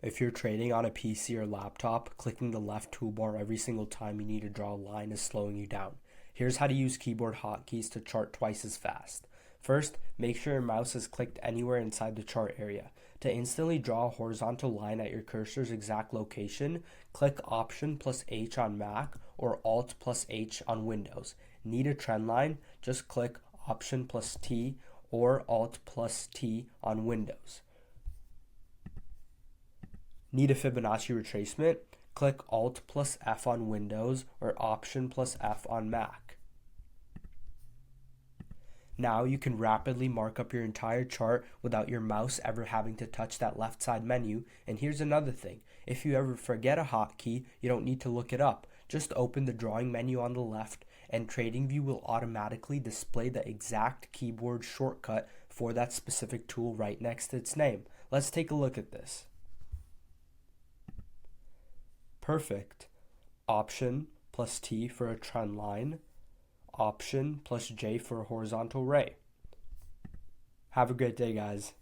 If you're trading on a PC or laptop, clicking the left toolbar every single time you need to draw a line is slowing you down. Here's how to use keyboard hotkeys to chart twice as fast. First, make sure your mouse is clicked anywhere inside the chart area. To instantly draw a horizontal line at your cursor's exact location, click Option plus H on Mac or Alt plus H on Windows. Need a trend line? Just click Option plus T or Alt plus T on Windows. Need a Fibonacci retracement? Click Alt plus F on Windows or Option plus F on Mac. Now you can rapidly mark up your entire chart without your mouse ever having to touch that left side menu. And here's another thing. If you ever forget a hotkey, you don't need to look it up. Just open the drawing menu on the left and TradingView will automatically display the exact keyboard shortcut for that specific tool right next to its name. Let's take a look at this. Perfect. Option plus T for a trend line. Option plus J for a horizontal ray. Have a great day, guys.